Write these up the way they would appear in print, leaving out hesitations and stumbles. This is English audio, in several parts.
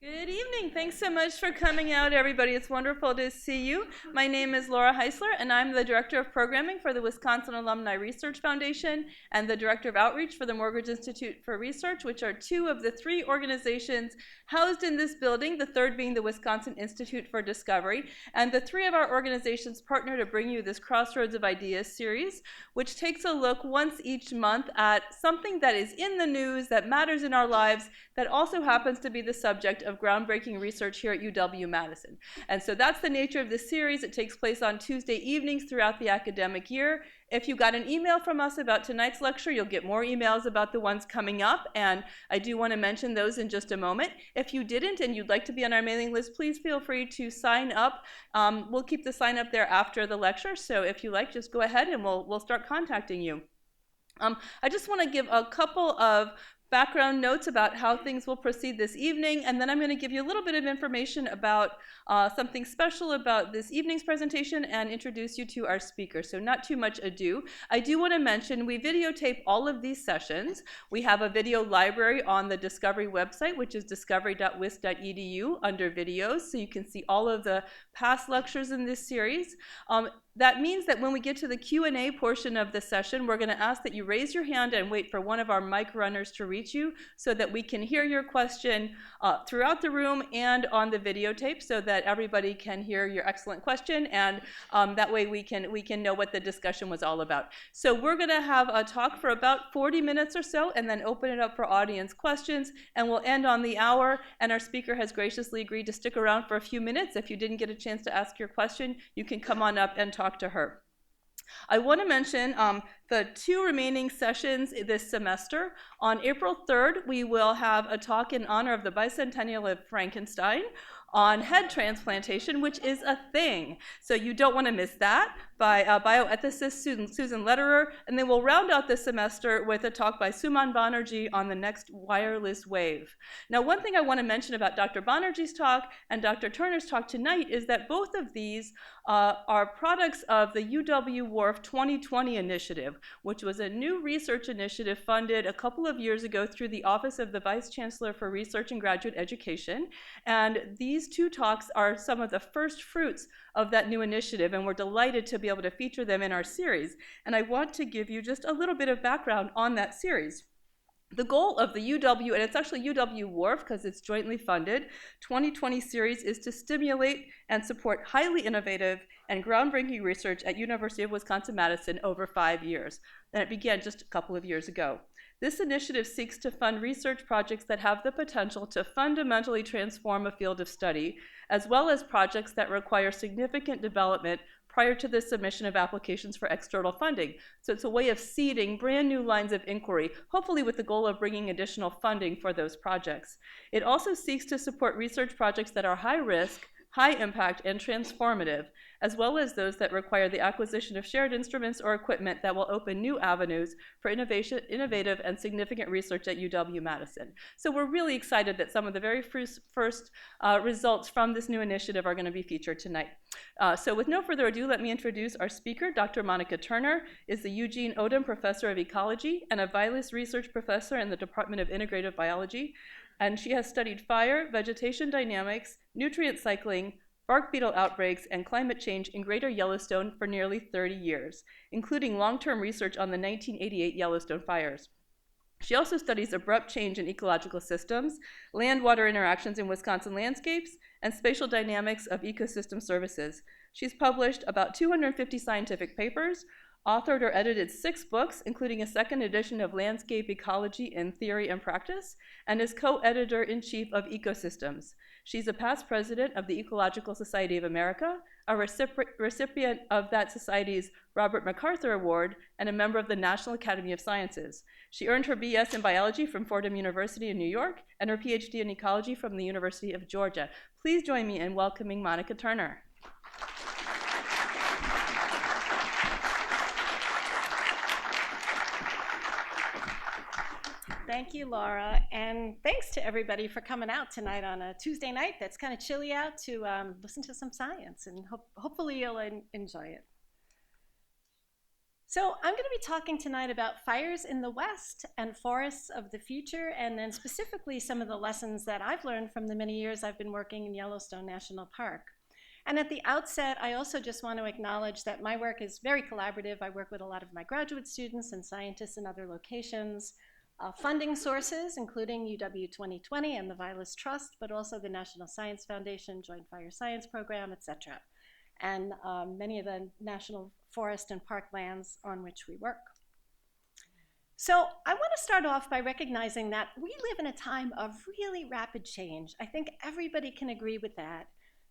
Good evening. Thanks so much for coming out, everybody. It's wonderful to see you. My name is Laura Heisler, and I'm the Director of Programming for the Wisconsin Alumni Research Foundation and the Director of Outreach for the Morgridge Institute for Research, which are two of the three organizations housed in this building, the third being the Wisconsin Institute for Discovery. And the three of our organizations partner to bring you this Crossroads of Ideas series, which takes a look once each month at something that is in the news, that matters in our lives, that also happens to be the subject of groundbreaking research here at UW-Madison. And so that's the nature of this series. It takes place on Tuesday evenings throughout the academic year. If you got an email from us about tonight's lecture, you'll get more emails about the ones coming up, and I do want to mention those in just a moment. If you didn't and you'd like to be on our mailing list, please feel free to sign up. We'll keep the sign up there after the lecture, so if you like, just go ahead and we'll start contacting you. I just want to give a couple of background notes about how things will proceed this evening, and then I'm going to give you a little bit of information about something special about this evening's presentation and introduce you to our speaker. So not too much ado. I do want to mention we videotape all of these sessions. We have a video library on the Discovery website, which is discovery.wisc.edu under videos, so you can see all of the past lectures in this series. That means that when we get to the Q&A portion of the session, we're going to ask that you raise your hand and wait for one of our mic runners to reach you so that we can hear your question throughout the room and on the videotape so that everybody can hear your excellent question, and that way we can know what the discussion was all about. So we're going to have a talk for about 40 minutes or so and then open it up for audience questions, and we'll end on the hour, and our speaker has graciously agreed to stick around for a few minutes. If you didn't get a chance to ask your question, you can come on up and talk to her. I want to mention the two remaining sessions this semester. On April 3rd, we will have a talk in honor of the bicentennial of Frankenstein on head transplantation, which is a thing. So you don't want to miss that, by bioethicist Susan Lederer, and then we'll round out this semester with a talk by Suman Banerjee on the next wireless wave. Now, one thing I want to mention about Dr. Banerjee's talk and Dr. Turner's talk tonight is that both of these are products of the UW-WRF 2020 initiative, which was a new research initiative funded a couple of years ago through the Office of the Vice Chancellor for Research and Graduate Education. And these two talks are some of the first fruits of that new initiative, and we're delighted to be able to feature them in our series. And I want to give you just a little bit of background on that series. The goal of the UW, and it's actually UW-WRF because it's jointly funded, 2020 series is to stimulate and support highly innovative and groundbreaking research at University of Wisconsin-Madison over 5 years. And it began just a couple of years ago. This initiative seeks to fund research projects that have the potential to fundamentally transform a field of study, as well as projects that require significant development prior to the submission of applications for external funding. So it's a way of seeding brand new lines of inquiry, hopefully with the goal of bringing additional funding for those projects. It also seeks to support research projects that are high risk, high impact, and transformative, as well as those that require the acquisition of shared instruments or equipment that will open new avenues for innovative and significant research at UW-Madison. So we're really excited that some of the very first results from this new initiative are going to be featured tonight. So with no further ado, let me introduce our speaker. Dr. Monica Turner is the Eugene Odom Professor of Ecology and a Vilas Research Professor in the Department of Integrative Biology. And she has studied fire, vegetation dynamics, nutrient cycling, bark beetle outbreaks, and climate change in Greater Yellowstone for nearly 30 years, including long-term research on the 1988 Yellowstone fires. She also studies abrupt change in ecological systems, land-water interactions in Wisconsin landscapes, and spatial dynamics of ecosystem services. She's published about 250 scientific papers, authored or edited 6 books, including a second edition of Landscape Ecology in Theory and Practice, and is co-editor-in-chief of Ecosystems. She's a past president of the Ecological Society of America, a recipient of that society's Robert MacArthur Award, and a member of the National Academy of Sciences. She earned her BS in biology from Fordham University in New York and her PhD in ecology from the University of Georgia. Please join me in welcoming Monica Turner. Thank you, Laura, and thanks to everybody for coming out tonight on a Tuesday night that's kind of chilly out to listen to some science, and hopefully you'll enjoy it. So I'm going to be talking tonight about fires in the West and forests of the future, and then specifically some of the lessons that I've learned from the many years I've been working in Yellowstone National Park. And at the outset, I also just want to acknowledge that my work is very collaborative. I work with a lot of my graduate students and scientists in other locations. Funding sources, including UW 2020 and the Vilas Trust, but also the National Science Foundation, Joint Fire Science Program, etc., and many of the national forest and park lands on which we work. So I want to start off by recognizing that we live in a time of really rapid change. I think everybody can agree with that.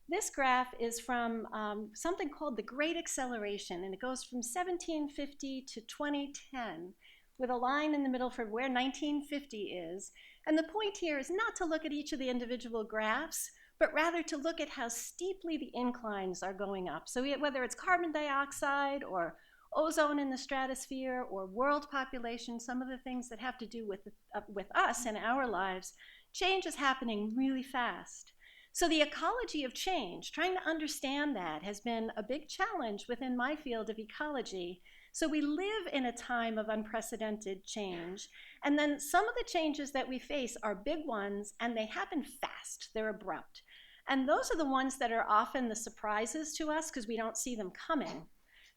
This graph is from something called the Great Acceleration, and it goes from 1750 to 2010, with a line in the middle for where 1950 is. And the point here is not to look at each of the individual graphs, but rather to look at how steeply the inclines are going up. So whether it's carbon dioxide or ozone in the stratosphere or world population, some of the things that have to do with us and our lives, change is happening really fast. So the ecology of change, trying to understand that, has been a big challenge within my field of ecology. So we live in a time of unprecedented change. And then some of the changes that we face are big ones, and they happen fast. They're abrupt. And those are the ones that are often the surprises to us because we don't see them coming.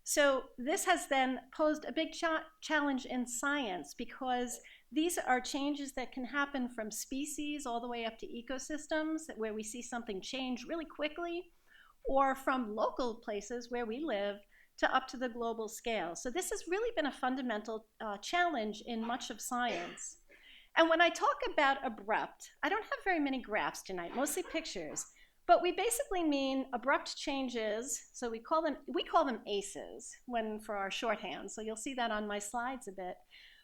So this has then posed a big challenge in science because these are changes that can happen from species all the way up to ecosystems where we see something change really quickly, or from local places where we live to up to the global scale. So this has really been a fundamental challenge in much of science. And when I talk about abrupt, I don't have very many graphs tonight, mostly pictures. But we basically mean abrupt changes, so we call them ACEs for our shorthand, so you'll see that on my slides a bit.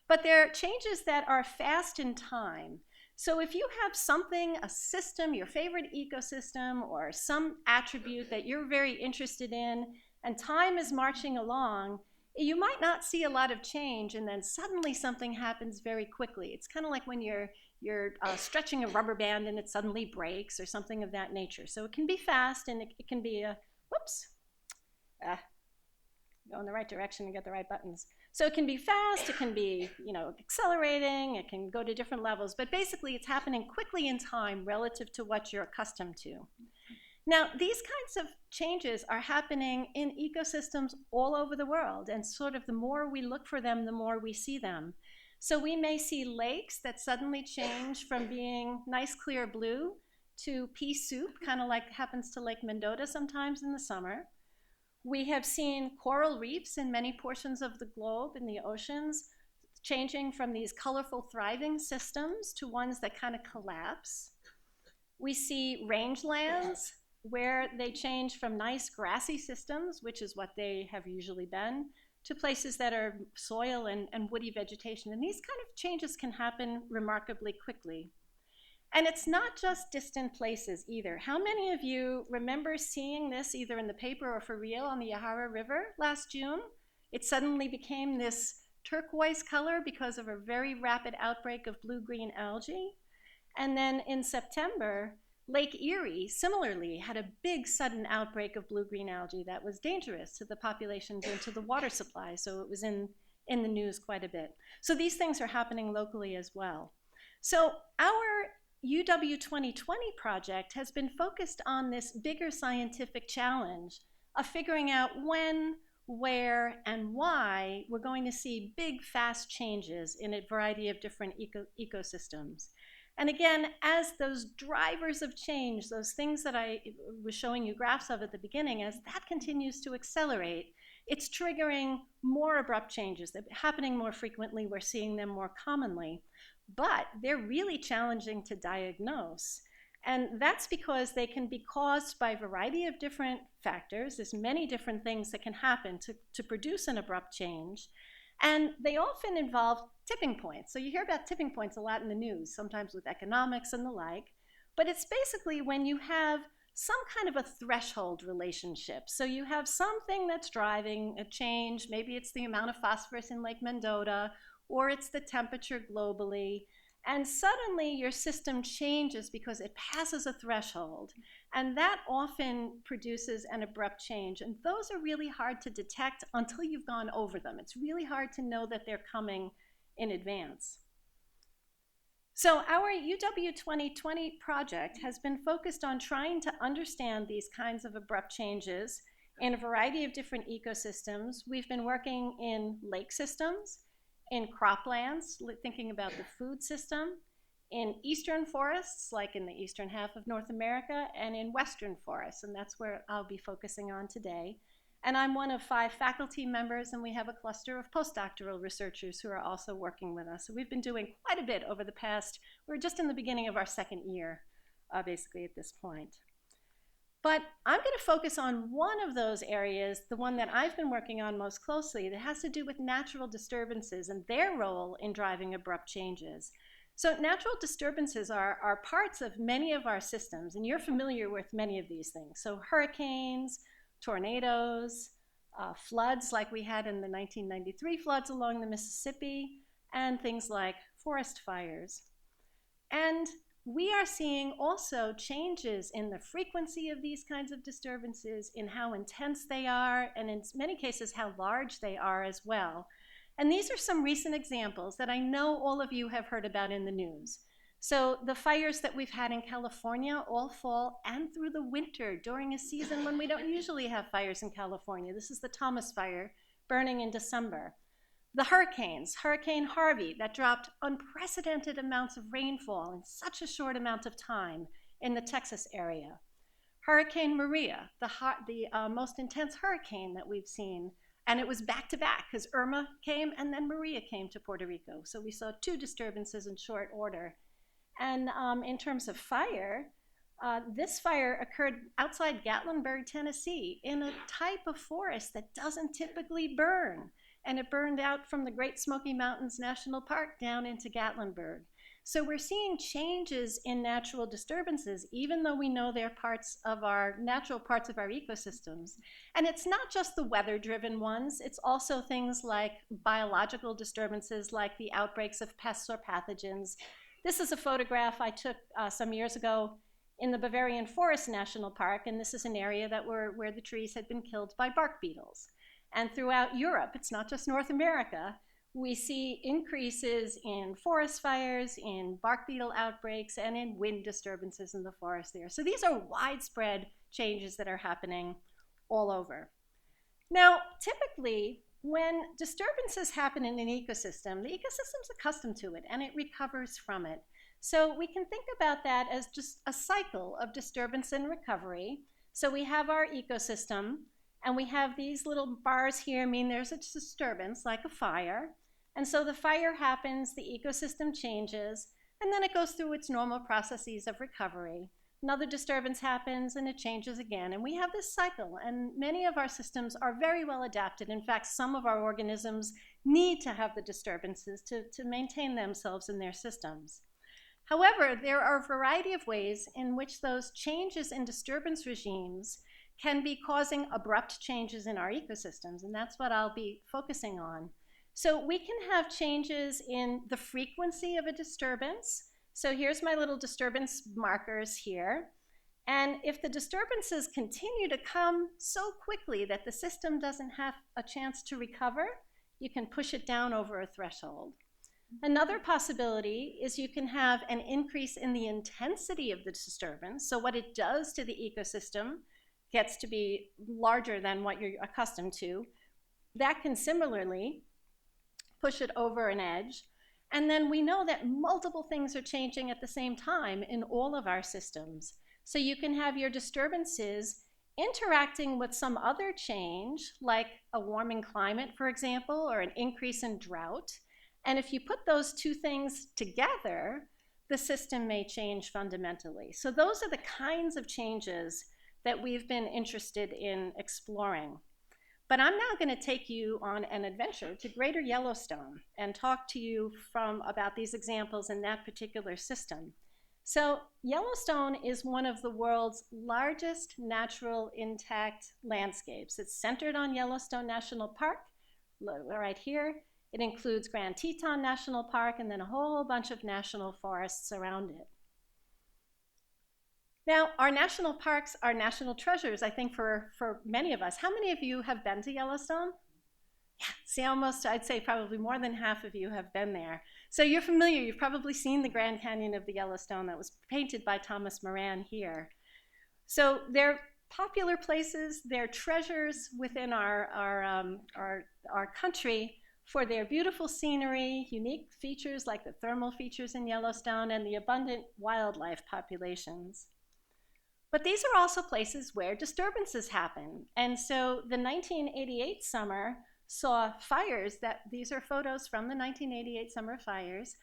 But they're changes that are fast in time. So if you have something, a system, your favorite ecosystem, or some attribute that you're very interested in, and time is marching along, you might not see a lot of change, and then suddenly something happens very quickly. It's kind of like when you're stretching a rubber band and it suddenly breaks or something of that nature. So it can be fast, and it can be go in the right direction and get the right buttons. So it can be fast, it can be accelerating, it can go to different levels, but basically it's happening quickly in time relative to what you're accustomed to. Now, these kinds of changes are happening in ecosystems all over the world, and sort of the more we look for them, the more we see them. So we may see lakes that suddenly change from being nice clear blue to pea soup, kind of like happens to Lake Mendota sometimes in the summer. We have seen coral reefs in many portions of the globe in the oceans changing from these colorful thriving systems to ones that kind of collapse. We see rangelands where they change from nice grassy systems, which is what they have usually been, to places that are soil and woody vegetation. And these kind of changes can happen remarkably quickly. And it's not just distant places either. How many of you remember seeing this either in the paper or for real on the Yahara River last June? It suddenly became this turquoise color because of a very rapid outbreak of blue-green algae. And then in September, Lake Erie similarly had a big sudden outbreak of blue-green algae that was dangerous to the populations and to the water supply, so it was in the news quite a bit. So these things are happening locally as well. So our UW 2020 project has been focused on this bigger scientific challenge of figuring out when, where, and why we're going to see big, fast changes in a variety of different ecosystems. And again, as those drivers of change, those things that I was showing you graphs of at the beginning, as that continues to accelerate, it's triggering more abrupt changes. They're happening more frequently. We're seeing them more commonly. But they're really challenging to diagnose. And that's because they can be caused by a variety of different factors. There's many different things that can happen to produce an abrupt change. And they often involve tipping points. So you hear about tipping points a lot in the news, sometimes with economics and the like. But it's basically when you have some kind of a threshold relationship. So you have something that's driving a change. Maybe it's the amount of phosphorus in Lake Mendota, or it's the temperature globally. And suddenly your system changes because it passes a threshold. And that often produces an abrupt change. And those are really hard to detect until you've gone over them. It's really hard to know that they're coming in advance. So our UW 2020 project has been focused on trying to understand these kinds of abrupt changes in a variety of different ecosystems. We've been working in lake systems, in croplands, thinking about the food system, in eastern forests, like in the eastern half of North America, and in western forests, and that's where I'll be focusing on today. And I'm one of 5 faculty members, and we have a cluster of postdoctoral researchers who are also working with us. So we've been doing quite a bit over the past, we're just in the beginning of our second year, basically at this point. But I'm going to focus on one of those areas, the one that I've been working on most closely, that has to do with natural disturbances and their role in driving abrupt changes. So natural disturbances are parts of many of our systems, and you're familiar with many of these things. So hurricanes, tornadoes, floods like we had in the 1993 floods along the Mississippi, and things like forest fires. And we are seeing also changes in the frequency of these kinds of disturbances, in how intense they are, and in many cases how large they are as well. And these are some recent examples that I know all of you have heard about in the news. So the fires that we've had in California all fall and through the winter during a season when we don't usually have fires in California. This is the Thomas Fire burning in December. The hurricanes, Hurricane Harvey, that dropped unprecedented amounts of rainfall in such a short amount of time in the Texas area. Hurricane Maria, the most intense hurricane that we've seen, and it was back to back because Irma came and then Maria came to Puerto Rico. So we saw 2 disturbances in short order. And in terms of fire, this fire occurred outside Gatlinburg, Tennessee, in a type of forest that doesn't typically burn. And it burned out from the Great Smoky Mountains National Park down into Gatlinburg. So we're seeing changes in natural disturbances, even though we know they're parts of our natural parts of our ecosystems. And it's not just the weather-driven ones, it's also things like biological disturbances, like the outbreaks of pests or pathogens. This is a photograph I took some years ago in the Bavarian Forest National Park, and this is an area that where the trees had been killed by bark beetles. And throughout Europe, it's not just North America, we see increases in forest fires, in bark beetle outbreaks, and in wind disturbances in the forest there. So these are widespread changes that are happening all over. Now, typically, when disturbances happen in an ecosystem, the ecosystem's accustomed to it and it recovers from it. So we can think about that as just a cycle of disturbance and recovery. So we have our ecosystem, and we have these little bars here mean there's a disturbance, like a fire. And so the fire happens, the ecosystem changes, and then it goes through its normal processes of recovery. Another disturbance happens and it changes again. And we have this cycle, and many of our systems are very well adapted. In fact, some of our organisms need to have the disturbances to maintain themselves in their systems. However, there are a variety of ways in which those changes in disturbance regimes can be causing abrupt changes in our ecosystems, and that's what I'll be focusing on. So we can have changes in the frequency of a disturbance. So here's my little disturbance markers here. And if the disturbances continue to come so quickly that the system doesn't have a chance to recover, you can push it down over a threshold. Another possibility is you can have an increase in the intensity of the disturbance. So what it does to the ecosystem gets to be larger than what you're accustomed to. That can similarly push it over an edge. And then we know that multiple things are changing at the same time in all of our systems. So you can have your disturbances interacting with some other change, like a warming climate, for example, or an increase in drought. And if you put those 2 things together, the system may change fundamentally. So those are the kinds of changes that we've been interested in exploring. But I'm now going to take you on an adventure to Greater Yellowstone and talk to you about these examples in that particular system. So Yellowstone is one of the world's largest natural intact landscapes. It's centered on Yellowstone National Park, right here. It includes Grand Teton National Park and then a whole bunch of national forests around it. Now, our national parks are national treasures, I think, for many of us. How many of you have been to Yellowstone? Yeah, see, almost, I'd say probably more than half of you have been there. So you're familiar, you've probably seen the Grand Canyon of the Yellowstone that was painted by Thomas Moran here. So they're popular places, they're treasures within our country for their beautiful scenery, unique features like the thermal features in Yellowstone, and the abundant wildlife populations. But these are also places where disturbances happen. And so the 1988 summer saw fires these are photos from the 1988 summer fires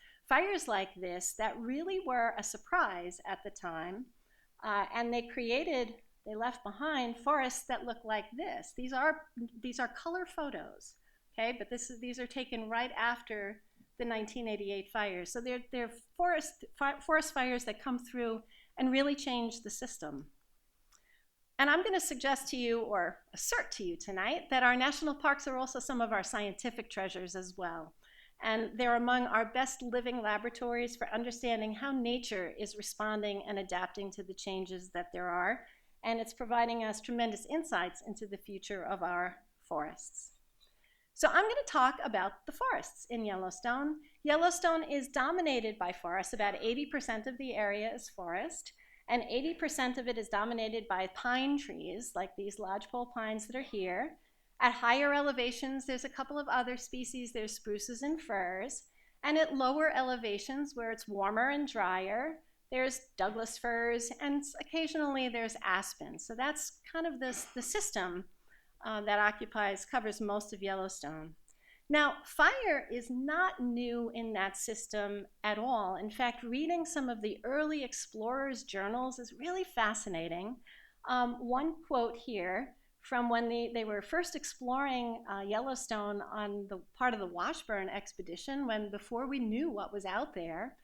like this that really were a surprise at the time. And they left behind forests that look like this. These are color photos, okay? But these are taken right after the 1988 fires. So they're forest fires that come through and really change the system. And I'm going to suggest to you, or assert to you tonight, that our national parks are also some of our scientific treasures as well. And they're among our best living laboratories for understanding how nature is responding and adapting to the changes that there are. And it's providing us tremendous insights into the future of our forests. So I'm going to talk about the forests in Yellowstone. Yellowstone is dominated by forests. About 80% of the area is forest, and 80% of it is dominated by pine trees, like these lodgepole pines that are here. At higher elevations, there's a couple of other species. There's spruces and firs. And at lower elevations, where it's warmer and drier, there's Douglas firs, and occasionally there's aspens. So that's kind of the system that covers most of Yellowstone. Now, fire is not new in that system at all. In fact, reading some of the early explorers' journals is really fascinating. One quote here from when they were first exploring Yellowstone on the part of the Washburn expedition, before we knew what was out there,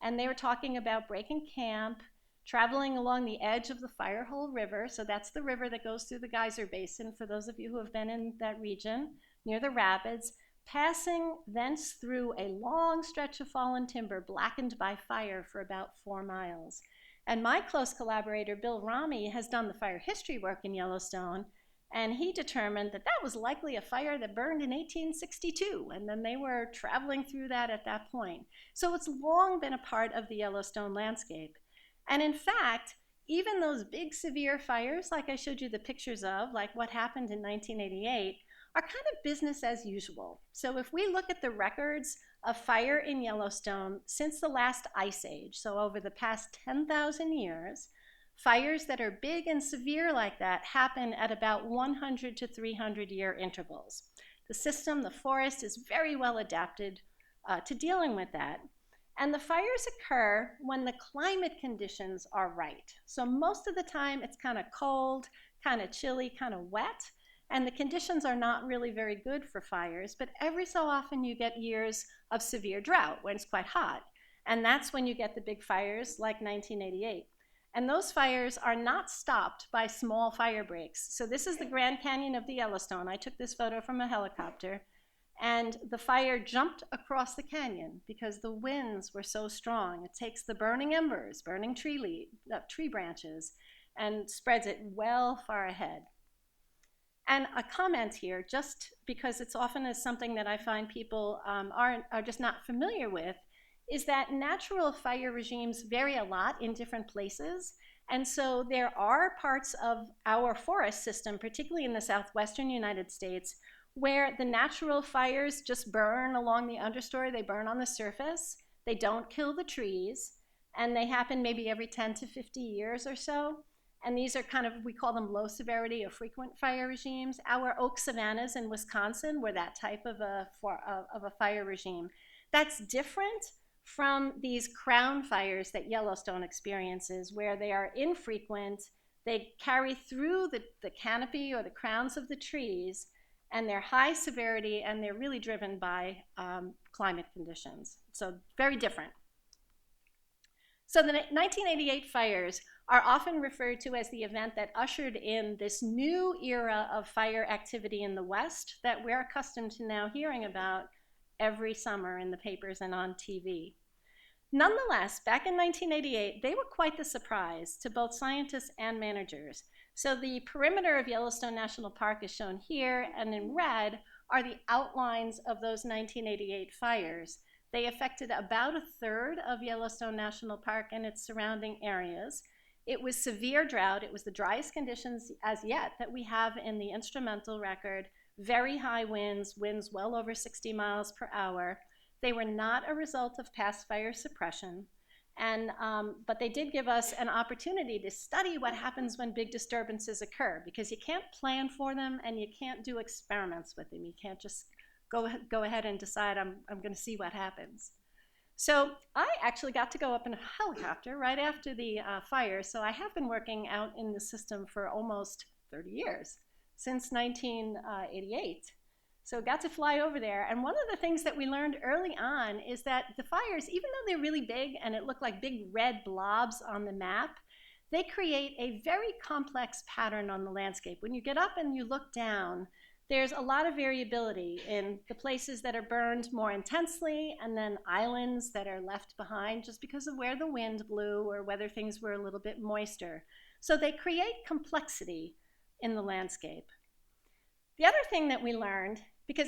and they were talking about breaking camp, traveling along the edge of the Firehole River. So that's the river that goes through the Geyser Basin, for those of you who have been in that region, near the rapids, passing thence through a long stretch of fallen timber blackened by fire for about 4 miles. And my close collaborator, Bill Rami, has done the fire history work in Yellowstone, and he determined that was likely a fire that burned in 1862, and then they were traveling through that at that point. So it's long been a part of the Yellowstone landscape. And in fact, even those big severe fires, like I showed you the pictures of, like what happened in 1988, are kind of business as usual. So if we look at the records of fire in Yellowstone since the last ice age, so over the past 10,000 years, fires that are big and severe like that happen at about 100 to 300 year intervals. The system, the forest, is very well adapted to dealing with that. And the fires occur when the climate conditions are right. So most of the time it's kind of cold, kind of chilly, kind of wet, and the conditions are not really very good for fires, but every so often you get years of severe drought when it's quite hot. And that's when you get the big fires like 1988. And those fires are not stopped by small fire breaks. So this is the Grand Canyon of the Yellowstone. I took this photo from a helicopter. And the fire jumped across the canyon because the winds were so strong. It takes the burning embers, burning tree branches, and spreads it well far ahead. And a comment here, just because it's often is something that I find people are just not familiar with, is that natural fire regimes vary a lot in different places. And so there are parts of our forest system, particularly in the southwestern United States, where the natural fires just burn along the understory. They burn on the surface. They don't kill the trees. And they happen maybe every 10 to 50 years or so. And these are kind of, we call them low severity or frequent fire regimes. Our oak savannas in Wisconsin were that type of a fire regime. That's different from these crown fires that Yellowstone experiences, where they are infrequent. They carry through the canopy or the crowns of the trees, and they're high severity, and they're really driven by climate conditions. So very different. So the 1988 fires are often referred to as the event that ushered in this new era of fire activity in the West that we're accustomed to now hearing about every summer in the papers and on TV. Nonetheless, back in 1988, they were quite the surprise to both scientists and managers. So the perimeter of Yellowstone National Park is shown here, and in red are the outlines of those 1988 fires. They affected about a third of Yellowstone National Park and its surrounding areas. It was severe drought. It was the driest conditions as yet that we have in the instrumental record. Very high winds, winds well over 60 miles per hour. They were not a result of past fire suppression, but they did give us an opportunity to study what happens when big disturbances occur, because you can't plan for them and you can't do experiments with them. You can't just go ahead and decide I'm going to see what happens. So I actually got to go up in a helicopter right after the fire, so I have been working out in the system for almost 30 years, since 1988. So got to fly over there, and one of the things that we learned early on is that the fires, even though they're really big and it looked like big red blobs on the map, they create a very complex pattern on the landscape. When you get up and you look down, there's a lot of variability in the places that are burned more intensely, and then islands that are left behind just because of where the wind blew or whether things were a little bit moister. So they create complexity in the landscape. The other thing that we learned,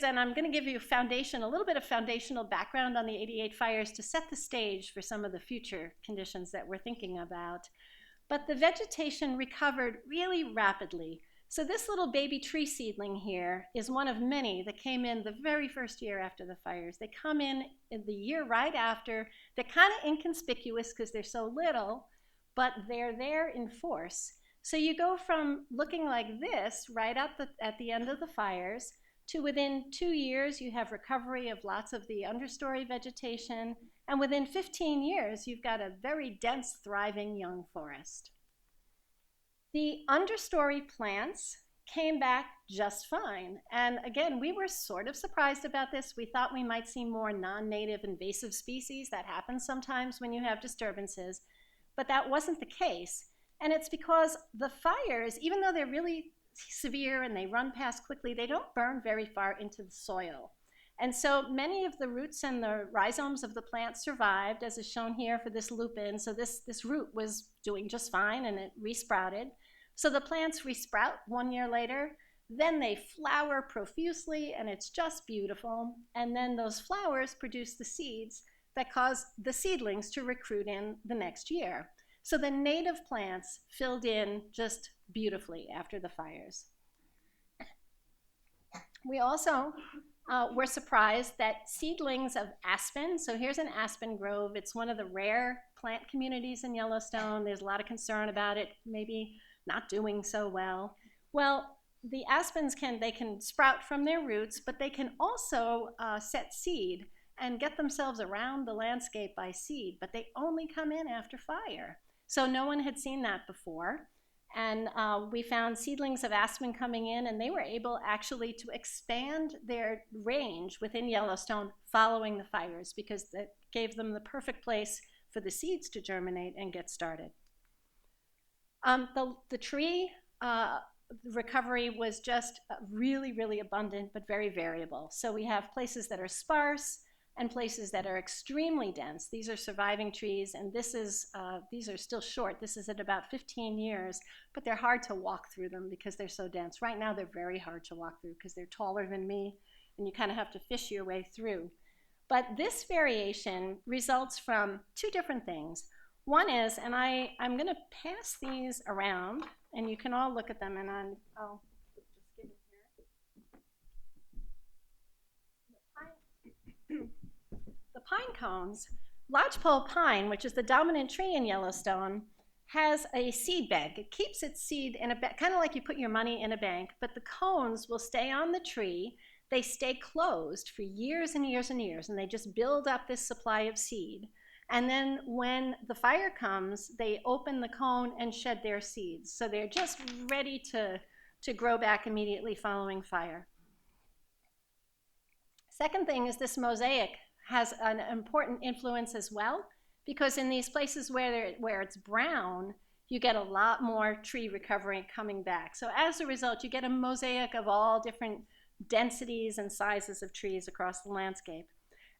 and I'm going to give you a little bit of foundational background on the 88 fires to set the stage for some of the future conditions that we're thinking about, but the vegetation recovered really rapidly. So this little baby tree seedling here is one of many that came in the very first year after the fires. They come in the year right after. They're kind of inconspicuous because they're so little, but they're there in force. So you go from looking like this right at the end of the fires to within 2 years, you have recovery of lots of the understory vegetation, and within 15 years, you've got a very dense, thriving young forest. The understory plants came back just fine, and again, we were sort of surprised about this. We thought we might see more non-native invasive species. That happens sometimes when you have disturbances, but that wasn't the case, and it's because the fires, even though they're really severe and they run past quickly, they don't burn very far into the soil. And so many of the roots and the rhizomes of the plant survived, as is shown here for this lupin. So this root was doing just fine and it resprouted. So the plants resprout 1 year later, then they flower profusely and it's just beautiful. And then those flowers produce the seeds that cause the seedlings to recruit in the next year. So the native plants filled in just beautifully after the fires. We also were surprised that seedlings of aspen, so here's an aspen grove. It's one of the rare plant communities in Yellowstone. There's a lot of concern about it maybe not doing so well. Well, the aspens can sprout from their roots, but they can also set seed and get themselves around the landscape by seed, but they only come in after fire. So no one had seen that before. And we found seedlings of aspen coming in, and they were able actually to expand their range within Yellowstone following the fires, because that gave them the perfect place for the seeds to germinate and get started. The tree recovery was just really, really abundant, but very variable. So we have places that are sparse and places that are extremely dense. These are surviving trees, and these are still short. This is at about 15 years, but they're hard to walk through them because they're so dense. Right now, they're very hard to walk through because they're taller than me, and you kind of have to fish your way through. But this variation results from two different things. One is, and I'm going to pass these around, and you can all look at them, and I'll just give it here. The pine cones, lodgepole pine, which is the dominant tree in Yellowstone, has a seed bag. It keeps its seed in a bag, kind of like you put your money in a bank, but the cones will stay on the tree. They stay closed for years and years and years, and they just build up this supply of seed. And then when the fire comes, they open the cone and shed their seeds. So they're just ready to grow back immediately following fire. Second thing is this mosaic has an important influence as well, because in these places where it's brown, you get a lot more tree recovery coming back. So as a result, you get a mosaic of all different densities and sizes of trees across the landscape.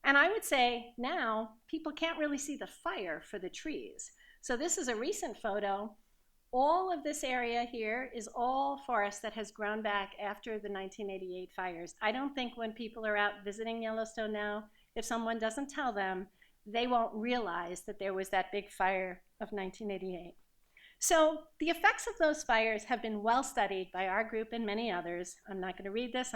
And I would say now people can't really see the fire for the trees. So this is a recent photo. All of this area here is all forest that has grown back after the 1988 fires. I don't think when people are out visiting Yellowstone now, if someone doesn't tell them, they won't realize that there was that big fire of 1988. So the effects of those fires have been well studied by our group and many others. I'm not going to read this,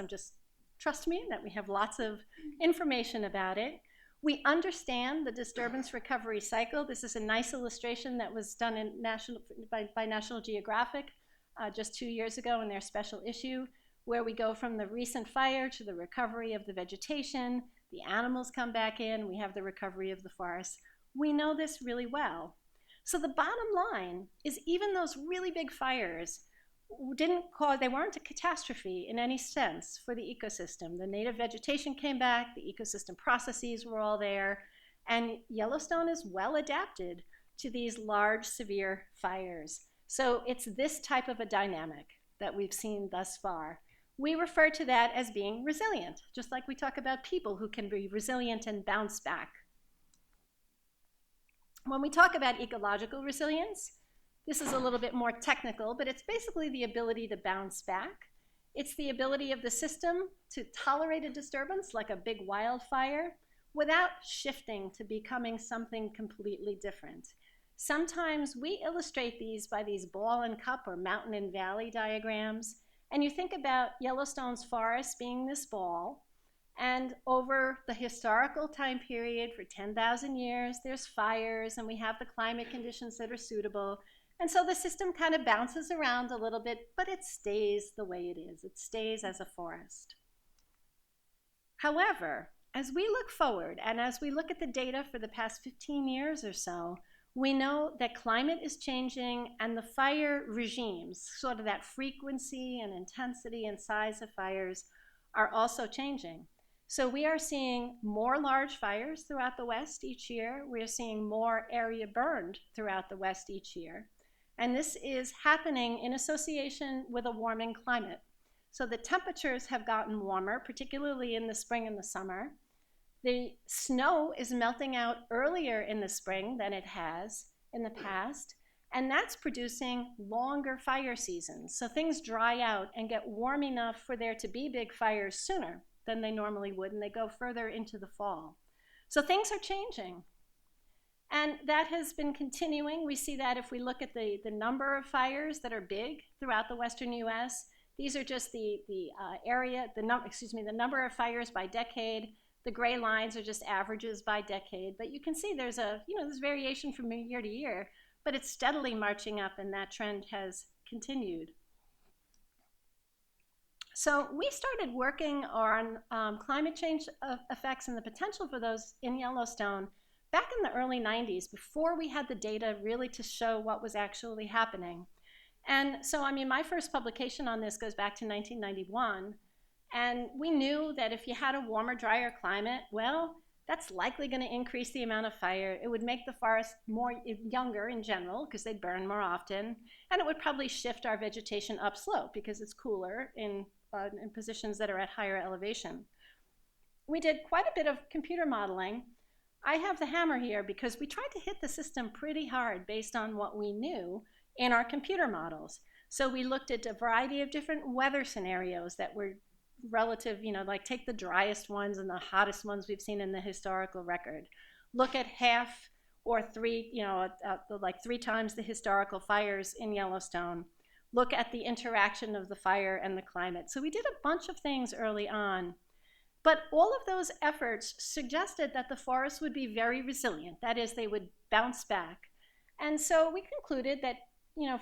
trust me that we have lots of information about it. We understand the disturbance recovery cycle. This is a nice illustration that was done in by National Geographic just 2 years ago in their special issue, where we go from the recent fire to the recovery of the vegetation, the animals come back in, we have the recovery of the forest. We know this really well. So the bottom line is even those really big fires they weren't a catastrophe in any sense for the ecosystem. The native vegetation came back, the ecosystem processes were all there, and Yellowstone is well adapted to these large, severe fires. So it's this type of a dynamic that we've seen thus far. We refer to that as being resilient, just like we talk about people who can be resilient and bounce back. When we talk about ecological resilience, this is a little bit more technical, but it's basically the ability to bounce back. It's the ability of the system to tolerate a disturbance like a big wildfire without shifting to becoming something completely different. Sometimes we illustrate these by these ball and cup or mountain and valley diagrams. And you think about Yellowstone's forest being this ball, and over the historical time period for 10,000 years, there's fires and we have the climate conditions that are suitable. And so the system kind of bounces around a little bit, but it stays the way it is. It stays as a forest. However, as we look forward and as we look at the data for the past 15 years or so, we know that climate is changing and the fire regimes, sort of that frequency and intensity and size of fires, are also changing. So we are seeing more large fires throughout the West each year. We're seeing more area burned throughout the West each year. And this is happening in association with a warming climate. So the temperatures have gotten warmer, particularly in the spring and the summer. The snow is melting out earlier in the spring than it has in the past, and that's producing longer fire seasons. So things dry out and get warm enough for there to be big fires sooner than they normally would, and they go further into the fall. So things are changing. And that has been continuing. We see that if we look at the number of fires that are big throughout the western US. These are just the number of fires by decade. The gray lines are just averages by decade. But you can see there's there's variation from year to year, but it's steadily marching up, and that trend has continued. So we started working on climate change effects and the potential for those in Yellowstone back in the early 90s, before we had the data really to show what was actually happening. And so, my first publication on this goes back to 1991. And we knew that if you had a warmer, drier climate, well, that's likely going to increase the amount of fire. It would make the forest younger in general, because they'd burn more often. And it would probably shift our vegetation upslope, because it's cooler in positions that are at higher elevation. We did quite a bit of computer modeling. I have the hammer here because we tried to hit the system pretty hard based on what we knew in our computer models. So we looked at a variety of different weather scenarios that were relative, like take the driest ones and the hottest ones we've seen in the historical record. Look at half or three, like 3 times the historical fires in Yellowstone. Look at the interaction of the fire and the climate. So we did a bunch of things early on. But all of those efforts suggested that the forests would be very resilient. That is, they would bounce back. And so we concluded that,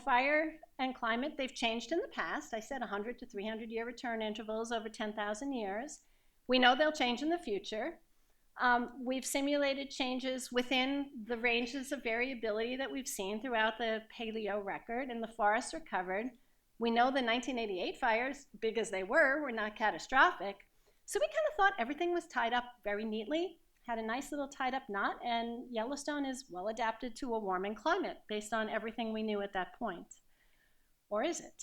fire and climate, they've changed in the past. I said 100 to 300 year return intervals over 10,000 years. We know they'll change in the future. We've simulated changes within the ranges of variability that we've seen throughout the paleo record, and the forests recovered. We know the 1988 fires, big as they were not catastrophic. So we kind of thought everything was tied up very neatly, had a nice little tied up knot, and Yellowstone is well adapted to a warming climate based on everything we knew at that point. Or is it?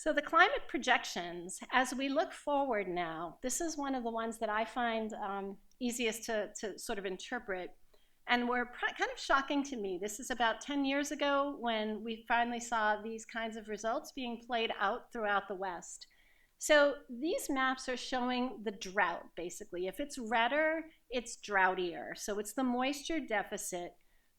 So the climate projections, as we look forward now, this is one of the ones that I find easiest to sort of interpret, and were kind of shocking to me. This is about 10 years ago when we finally saw these kinds of results being played out throughout the West. So these maps are showing the drought, basically. If it's redder, it's droughtier. So it's the moisture deficit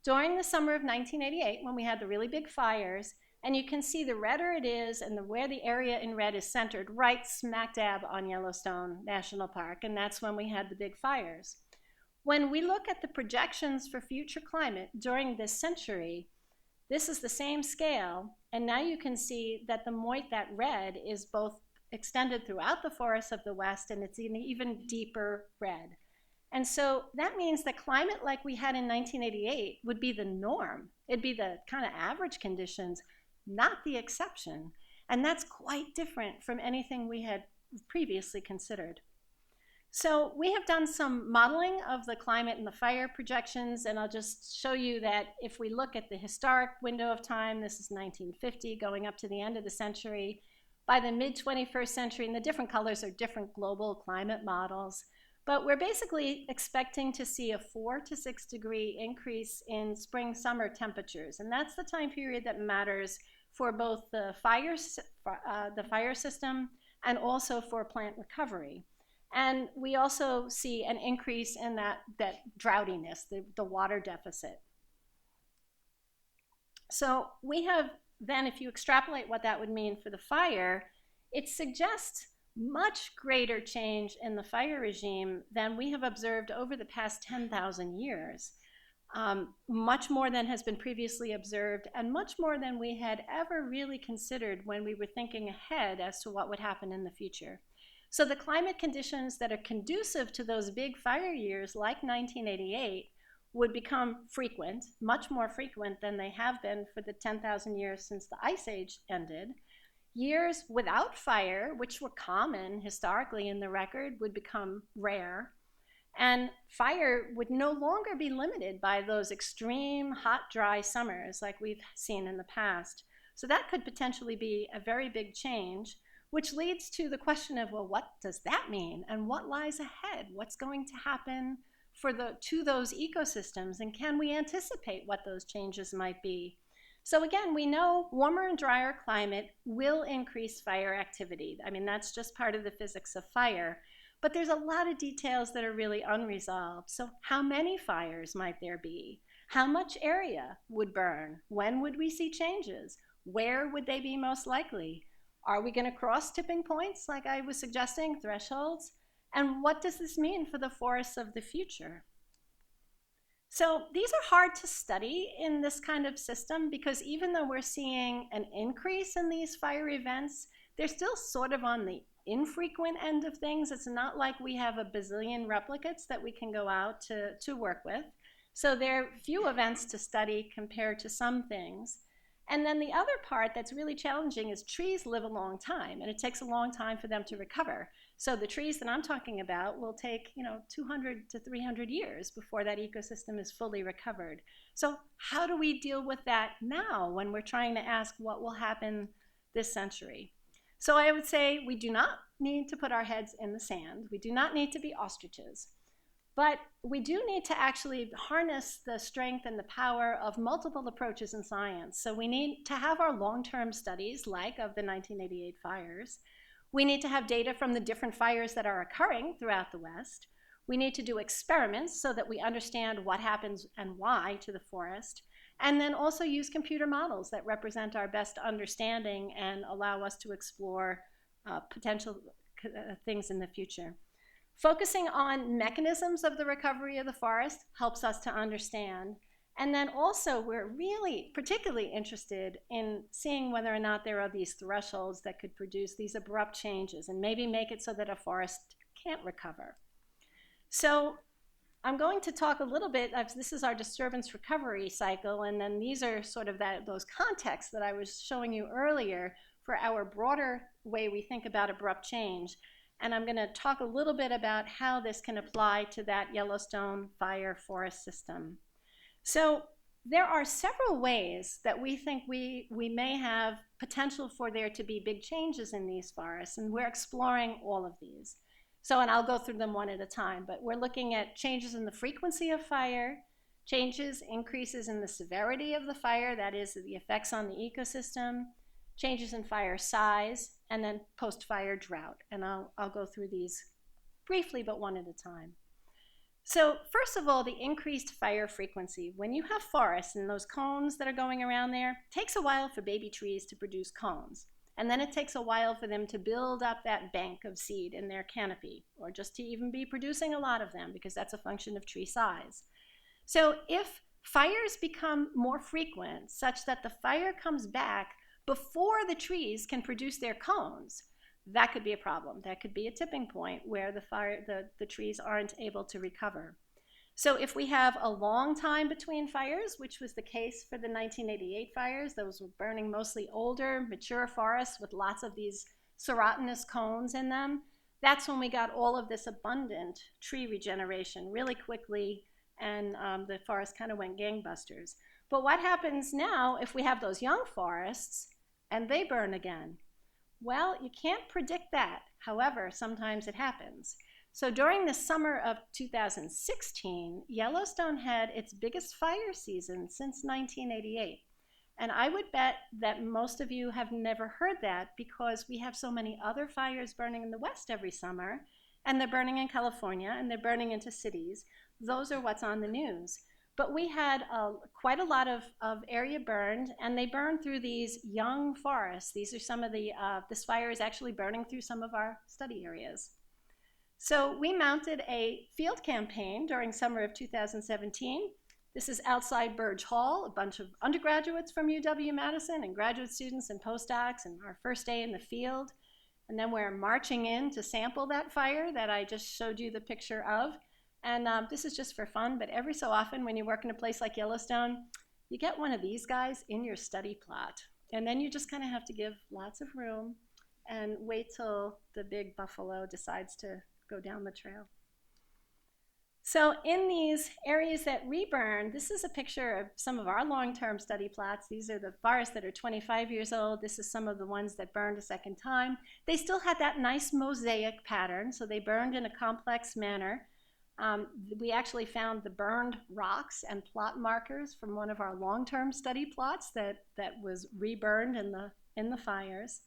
during the summer of 1988 when we had the really big fires. And you can see the redder it is and where the area in red is centered right smack dab on Yellowstone National Park. And that's when we had the big fires. When we look at the projections for future climate during this century, this is the same scale. And now you can see that that red is both extended throughout the forests of the West, and it's an even deeper red. And so that means that climate like we had in 1988 would be the norm. It'd be the kind of average conditions, not the exception. And that's quite different from anything we had previously considered. So we have done some modeling of the climate and the fire projections, and I'll just show you that if we look at the historic window of time, this is 1950 going up to the end of the century. By the mid-21st century, and the different colors are different global climate models, but we're basically expecting to see a 4 to 6 degree increase in spring-summer temperatures, and that's the time period that matters for both the fire system and also for plant recovery. And we also see an increase in that droughtiness, the water deficit. So we have then, if you extrapolate what that would mean for the fire, it suggests much greater change in the fire regime than we have observed over the past 10,000 years. Much more than has been previously observed, and much more than we had ever really considered when we were thinking ahead as to what would happen in the future. So the climate conditions that are conducive to those big fire years like 1988 would become frequent, much more frequent than they have been for the 10,000 years since the Ice Age ended. Years without fire, which were common historically in the record, would become rare. And fire would no longer be limited by those extreme hot, dry summers like we've seen in the past. So that could potentially be a very big change, which leads to the question of, well, what does that mean? And what lies ahead? What's going to happen to those ecosystems? And can we anticipate what those changes might be? So again, we know warmer and drier climate will increase fire activity. I mean, that's just part of the physics of fire. But there's a lot of details that are really unresolved. So how many fires might there be? How much area would burn? When would we see changes? Where would they be most likely? Are we going to cross tipping points like I was suggesting, thresholds? And what does this mean for the forests of the future? So these are hard to study in this kind of system because even though we're seeing an increase in these fire events, they're still sort of on the infrequent end of things. It's not like we have a bazillion replicates that we can go out to work with. So there are few events to study compared to some things. And then the other part that's really challenging is trees live a long time, and it takes a long time for them to recover. So the trees that I'm talking about will take 200 to 300 years before that ecosystem is fully recovered. So how do we deal with that now when we're trying to ask what will happen this century? So I would say we do not need to put our heads in the sand. We do not need to be ostriches. But we do need to actually harness the strength and the power of multiple approaches in science. So we need to have our long-term studies, like of the 1988 fires. We need to have data from the different fires that are occurring throughout the West. We need to do experiments so that we understand what happens and why to the forest. And then also use computer models that represent our best understanding and allow us to explore potential things in the future. Focusing on mechanisms of the recovery of the forest helps us to understand. And then also we're really particularly interested in seeing whether or not there are these thresholds that could produce these abrupt changes and maybe make it so that a forest can't recover. So I'm going to talk a little bit, this is our disturbance recovery cycle, and then these are sort of those contexts that I was showing you earlier for our broader way we think about abrupt change. And I'm going to talk a little bit about how this can apply to that Yellowstone fire forest system. So there are several ways that we think we may have potential for there to be big changes in these forests, and we're exploring all of these. So, and I'll go through them one at a time, but we're looking at changes in the frequency of fire, increases in the severity of the fire, that is, the effects on the ecosystem, changes in fire size, and then post-fire drought. And I'll go through these briefly, but one at a time. So first of all, the increased fire frequency. When you have forests and those cones that are going around there, it takes a while for baby trees to produce cones. And then it takes a while for them to build up that bank of seed in their canopy, or just to even be producing a lot of them, because that's a function of tree size. So if fires become more frequent, such that the fire comes back before the trees can produce their cones, that could be a problem. That could be a tipping point where the trees aren't able to recover. So if we have a long time between fires, which was the case for the 1988 fires, those were burning mostly older, mature forests with lots of these serotinous cones in them, that's when we got all of this abundant tree regeneration really quickly, and the forest kind of went gangbusters. But what happens now if we have those young forests and they burn again? Well, you can't predict that. However, sometimes it happens. So during the summer of 2016, Yellowstone had its biggest fire season since 1988. And I would bet that most of you have never heard that, because we have so many other fires burning in the West every summer, and they're burning in California, and they're burning into cities. Those are what's on the news. But we had quite a lot of area burned, and they burned through these young forests. These are some of this fire is actually burning through some of our study areas. So we mounted a field campaign during summer of 2017. This is outside Burge Hall, a bunch of undergraduates from UW-Madison and graduate students and postdocs, and our first day in the field. And then we're marching in to sample that fire that I just showed you the picture of. And this is just for fun, but every so often when you work in a place like Yellowstone, you get one of these guys in your study plot. And then you just kind of have to give lots of room and wait till the big buffalo decides to go down the trail. So in these areas that reburned, this is a picture of some of our long-term study plots. These are the forests that are 25 years old. This is some of the ones that burned a second time. They still had that nice mosaic pattern, so they burned in a complex manner. We actually found the burned rocks and plot markers from one of our long-term study plots that was reburned in the fires.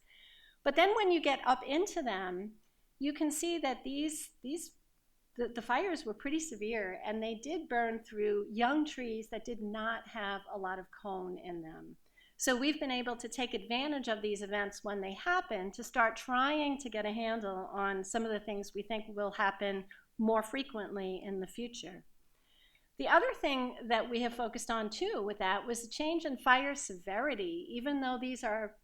But then when you get up into them, you can see that the fires were pretty severe, and they did burn through young trees that did not have a lot of cone in them. So we've been able to take advantage of these events when they happen to start trying to get a handle on some of the things we think will happen more frequently in the future. The other thing that we have focused on too with that was the change in fire severity. Even though these are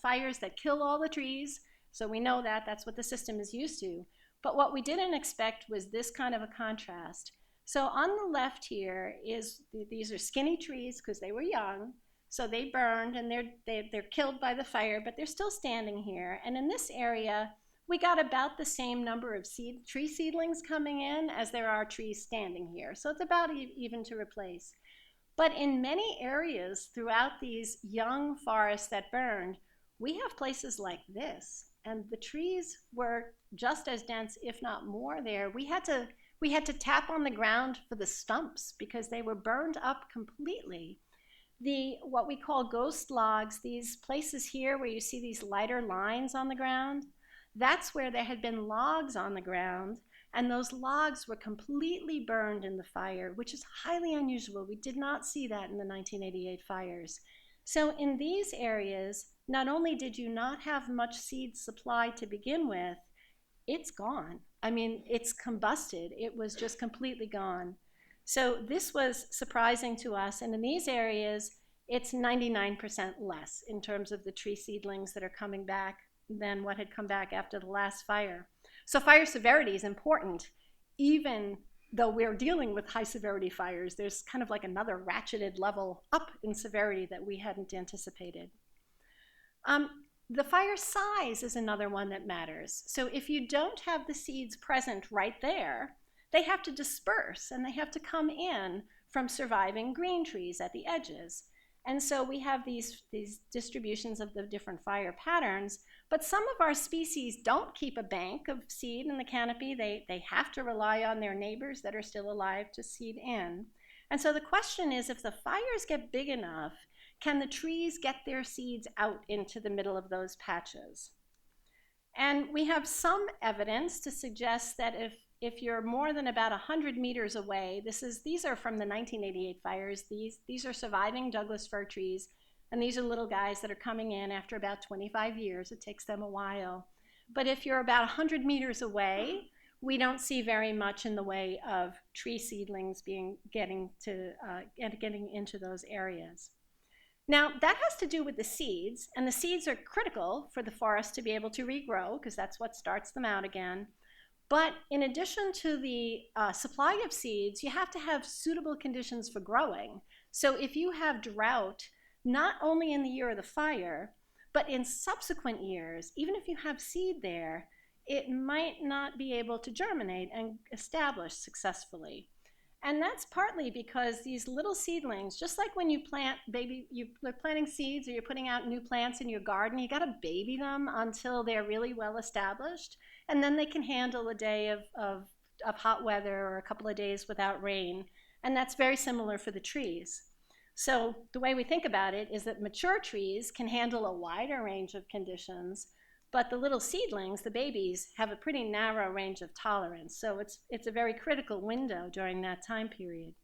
fires that kill all the trees, so we know that that's what the system is used to. But what we didn't expect was this kind of a contrast. So on the left here is, these are skinny trees because they were young, so they burned and they're killed by the fire, but they're still standing here. And in this area, we got about the same number of tree seedlings coming in as there are trees standing here. So it's about even to replace. But in many areas throughout these young forests that burned, we have places like this. And the trees were just as dense, if not more there. We had to tap on the ground for the stumps because they were burned up completely. What we call ghost logs, these places here where you see these lighter lines on the ground, that's where there had been logs on the ground, and those logs were completely burned in the fire, which is highly unusual. We did not see that in the 1988 fires. So in these areas, not only did you not have much seed supply to begin with, it's gone. I mean, it's combusted. It was just completely gone. So this was surprising to us, and in these areas, it's 99% less in terms of the tree seedlings that are coming back than what had come back after the last fire. So fire severity is important. Even though we're dealing with high severity fires, there's kind of like another ratcheted level up in severity that we hadn't anticipated. The fire size is another one that matters. So if you don't have the seeds present right there, they have to disperse and they have to come in from surviving green trees at the edges. And so we have these distributions of the different fire patterns, but some of our species don't keep a bank of seed in the canopy. They have to rely on their neighbors that are still alive to seed in. And so the question is, if the fires get big enough, can the trees get their seeds out into the middle of those patches? And we have some evidence to suggest that if you're more than about 100 meters away, these are from the 1988 fires, these are surviving Douglas fir trees, and these are little guys that are coming in after about 25 years. It takes them a while. But if you're about 100 meters away, we don't see very much in the way of tree seedlings getting into those areas. Now, that has to do with the seeds, and the seeds are critical for the forest to be able to regrow, because that's what starts them out again. But in addition to the supply of seeds, you have to have suitable conditions for growing. So if you have drought, not only in the year of the fire, but in subsequent years, even if you have seed there, it might not be able to germinate and establish successfully. And that's partly because these little seedlings, just like when you're planting seeds or you're putting out new plants in your garden, you gotta baby them until they're really well established, and then they can handle a day of hot weather or a couple of days without rain. And that's very similar for the trees. So the way we think about it is that mature trees can handle a wider range of conditions, but the little seedlings, the babies, have a pretty narrow range of tolerance. So it's a very critical window during that time period.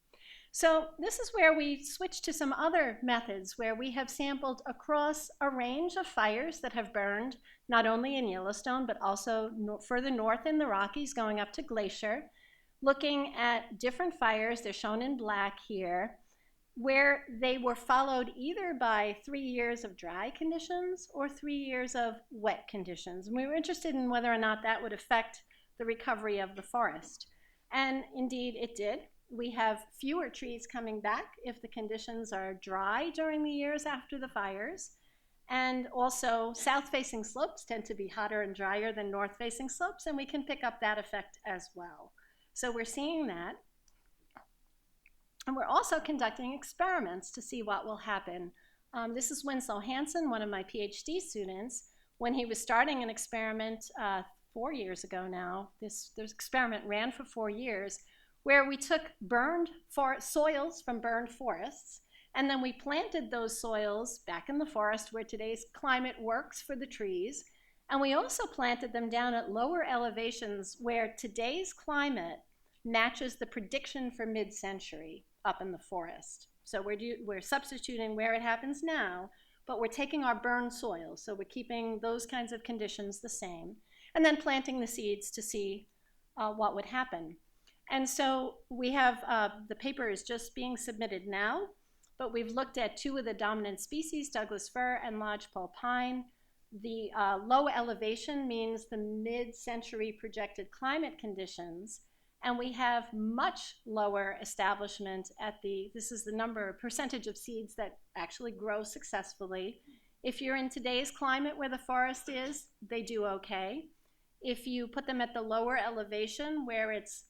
So this is where we switch to some other methods where we have sampled across a range of fires that have burned, not only in Yellowstone, but also further north in the Rockies going up to Glacier, looking at different fires, they're shown in black here, where they were followed either by 3 years of dry conditions or 3 years of wet conditions. And we were interested in whether or not that would affect the recovery of the forest. And indeed it did. We have fewer trees coming back if the conditions are dry during the years after the fires. And also south-facing slopes tend to be hotter and drier than north-facing slopes, and we can pick up that effect as well. So we're seeing that. And we're also conducting experiments to see what will happen. This is Winslow Hansen, one of my PhD students, when he was starting an experiment 4 years ago now. This experiment ran for 4 years, where we took burned soils from burned forests, and then we planted those soils back in the forest where today's climate works for the trees. And we also planted them down at lower elevations where today's climate matches the prediction for mid-century up in the forest. So we're substituting where it happens now, but we're taking our burned soil, so we're keeping those kinds of conditions the same, and then planting the seeds to see what would happen. And so we have, the paper is just being submitted now, but we've looked at 2 of the dominant species, Douglas fir and lodgepole pine. The low elevation means the mid-century projected climate conditions, and we have much lower establishment at this is the percentage of seeds that actually grow successfully. If you're in today's climate where the forest is, they do okay. If you put them at the lower elevation where it's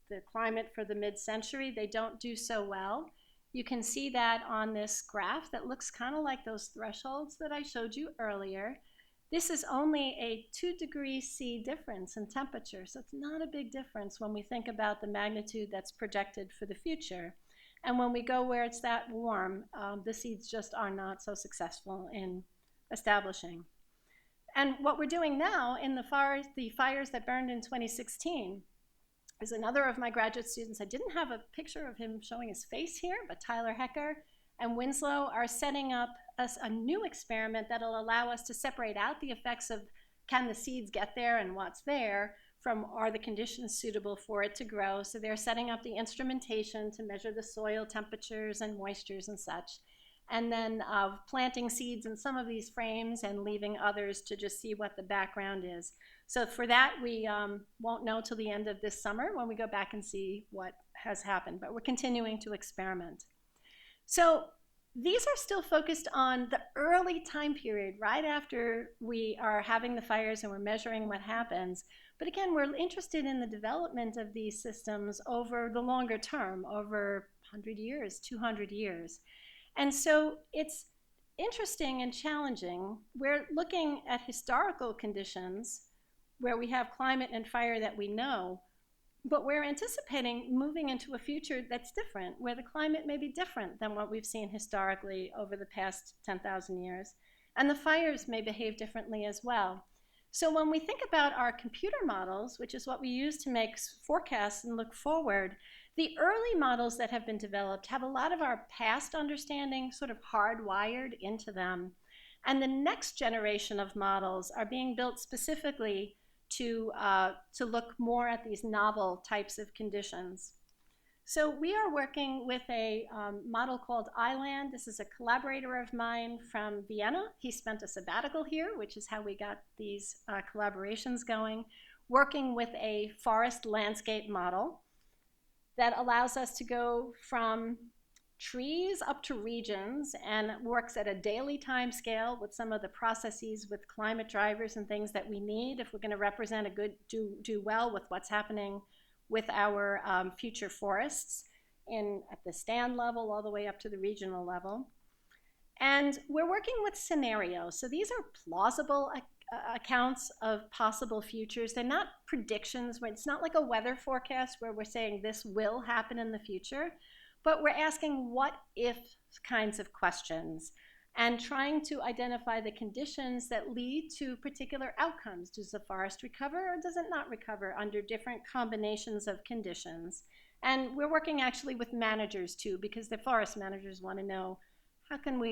the climate for the mid-century, they don't do so well. You can see that on this graph that looks kind of like those thresholds that I showed you earlier. This is only a 2 degrees C difference in temperature, so it's not a big difference when we think about the magnitude that's projected for the future. And when we go where it's that warm, the seeds just are not so successful in establishing. And what we're doing now in the fires that burned in 2016 is another of my graduate students. I didn't have a picture of him showing his face here, but Tyler Hecker and Winslow are setting up a new experiment that'll allow us to separate out the effects of can the seeds get there and what's there from are the conditions suitable for it to grow. So they're setting up the instrumentation to measure the soil temperatures and moistures and such, and then planting seeds in some of these frames and leaving others to just see what the background is. So for that, we won't know till the end of this summer when we go back and see what has happened, but we're continuing to experiment. So these are still focused on the early time period, right after we are having the fires and we're measuring what happens. But again, we're interested in the development of these systems over the longer term, over 100 years, 200 years. And so it's interesting and challenging. We're looking at historical conditions where we have climate and fire that we know, but we're anticipating moving into a future that's different, where the climate may be different than what we've seen historically over the past 10,000 years, and the fires may behave differently as well. So when we think about our computer models, which is what we use to make forecasts and look forward, the early models that have been developed have a lot of our past understanding sort of hardwired into them. And the next generation of models are being built specifically to look more at these novel types of conditions. So we are working with a model called iLand. This is a collaborator of mine from Vienna. He spent a sabbatical here, which is how we got these collaborations going, working with a forest landscape model that allows us to go from trees up to regions and works at a daily time scale with some of the processes with climate drivers and things that we need if we're going to represent a good, do well with what's happening with our future forests at the stand level all the way up to the regional level. And we're working with scenarios. So these are plausible accounts of possible futures. They're not predictions. It's not like a weather forecast where we're saying this will happen in the future, but we're asking what if kinds of questions and trying to identify the conditions that lead to particular outcomes. Does the forest recover or does it not recover under different combinations of conditions? And we're working actually with managers too, because the forest managers want to know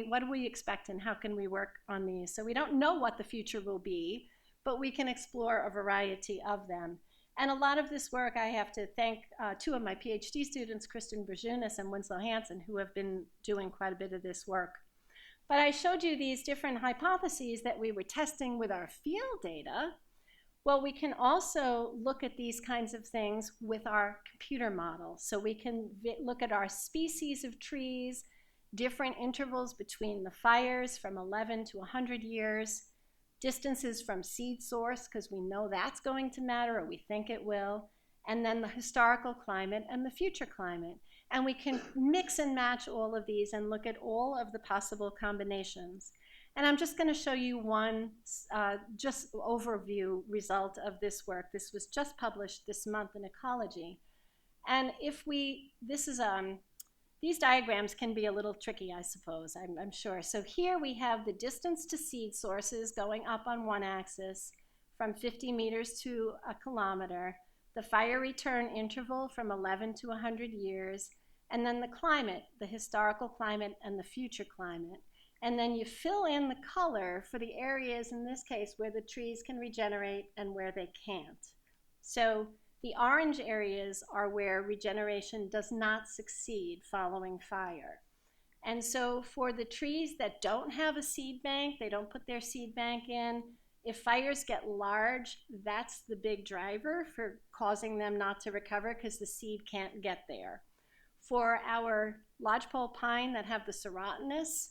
what do we expect and how can we work on these? So we don't know what the future will be, but we can explore a variety of them. And a lot of this work, I have to thank two of my PhD students, Kristen Brzeziunas and Winslow Hansen, who have been doing quite a bit of this work. But I showed you these different hypotheses that we were testing with our field data. Well, we can also look at these kinds of things with our computer model. So we can look at our species of trees, different intervals between the fires from 11 to 100 years, distances from seed source, because we know that's going to matter, or we think it will, and then the historical climate and the future climate. And we can mix and match all of these and look at all of the possible combinations. And I'm just going to show you one just overview result of this work. This was just published this month in Ecology. And these diagrams can be a little tricky, I suppose, I'm sure. So here we have the distance to seed sources going up on one axis from 50 meters to a kilometer, the fire return interval from 11 to 100 years, and then the climate, the historical climate and the future climate. And then you fill in the color for the areas, in this case, where the trees can regenerate and where they can't. So the orange areas are where regeneration does not succeed following fire. And so for the trees that don't have a seed bank, they don't put their seed bank in, if fires get large, that's the big driver for causing them not to recover because the seed can't get there. For our lodgepole pine that have the serotinous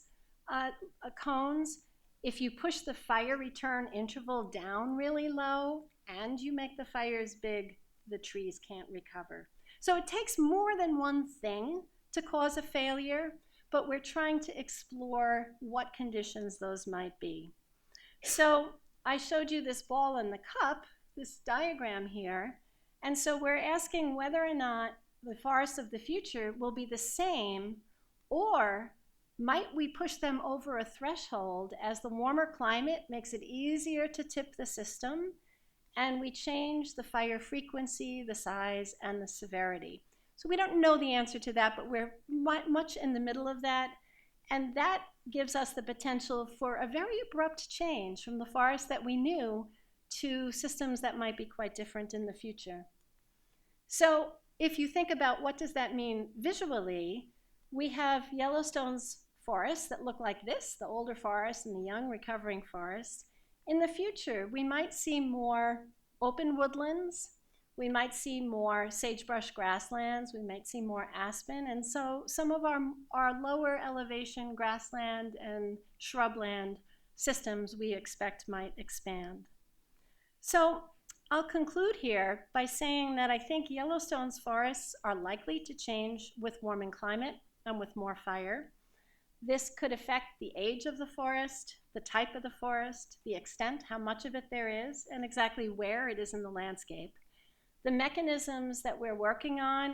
cones, if you push the fire return interval down really low and you make the fires big, the trees can't recover. So it takes more than one thing to cause a failure, but we're trying to explore what conditions those might be. So I showed you this ball in the cup, this diagram here, and so we're asking whether or not the forests of the future will be the same, or might we push them over a threshold as the warmer climate makes it easier to tip the system, and we change the fire frequency, the size, and the severity. So we don't know the answer to that, but we're much in the middle of that, and that gives us the potential for a very abrupt change from the forest that we knew to systems that might be quite different in the future. So if you think about what does that mean visually, we have Yellowstone's forests that look like this, the older forests and the young recovering forests. In the future, we might see more open woodlands, we might see more sagebrush grasslands, we might see more aspen, and so some of our lower elevation grassland and shrubland systems we expect might expand. So I'll conclude here by saying that I think Yellowstone's forests are likely to change with warming climate and with more fire. This could affect the age of the forest, the type of the forest, the extent, how much of it there is, and exactly where it is in the landscape. The mechanisms that we're working on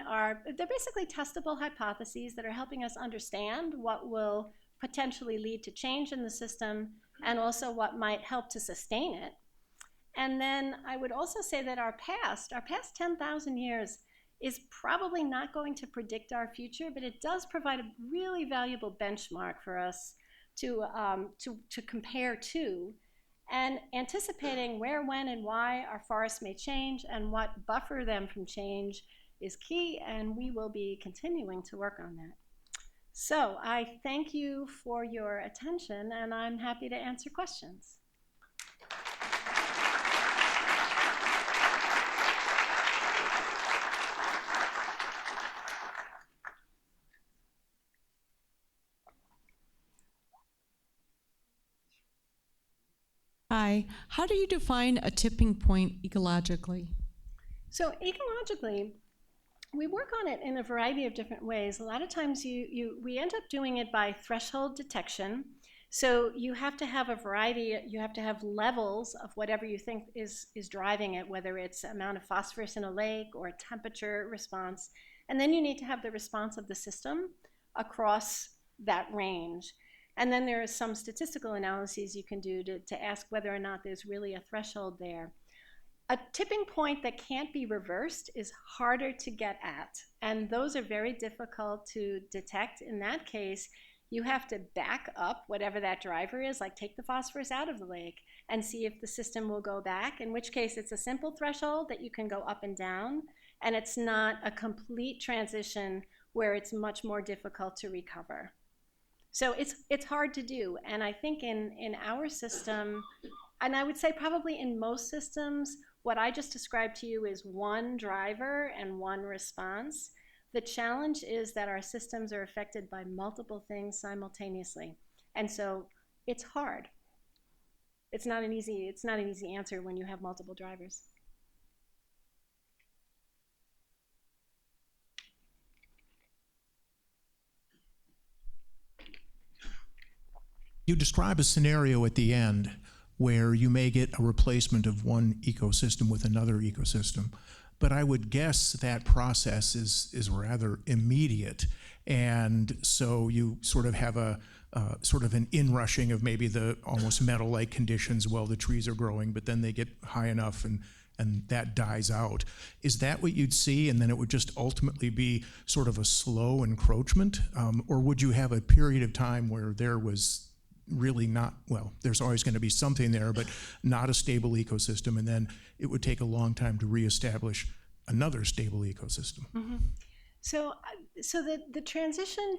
they're basically testable hypotheses that are helping us understand what will potentially lead to change in the system and also what might help to sustain it. And then I would also say that our past 10,000 years is probably not going to predict our future, but it does provide a really valuable benchmark for us to compare to, and anticipating where, when, and why our forests may change and what buffer them from change is key, and we will be continuing to work on that. So I thank you for your attention, and I'm happy to answer questions. Hi, how do you define a tipping point ecologically? So ecologically, we work on it in a variety of different ways. A lot of times we end up doing it by threshold detection. So you have to have a variety, you have to have levels of whatever you think is driving it, whether it's amount of phosphorus in a lake or a temperature response. And then you need to have the response of the system across that range. And then there are some statistical analyses you can do to ask whether or not there's really a threshold there. A tipping point that can't be reversed is harder to get at, and those are very difficult to detect. In that case, you have to back up whatever that driver is, like take the phosphorus out of the lake and see if the system will go back, in which case it's a simple threshold that you can go up and down, and it's not a complete transition where it's much more difficult to recover. So it's hard to do, and I think in our system, and I would say probably in most systems, what I just described to you is one driver and one response. The challenge is that our systems are affected by multiple things simultaneously, and so it's hard. It's not an easy answer when you have multiple drivers. You describe a scenario at the end where you may get a replacement of one ecosystem with another ecosystem. But I would guess that process is rather immediate. And so you sort of have a sort of an inrushing of maybe the almost meadow-like conditions while the trees are growing, but then they get high enough and that dies out. Is that what you'd see, and then it would just ultimately be sort of a slow encroachment? Or would you have a period of time where there was really not, well, there's always going to be something there, but not a stable ecosystem, and then it would take a long time to reestablish another stable ecosystem? Mm-hmm. So the transition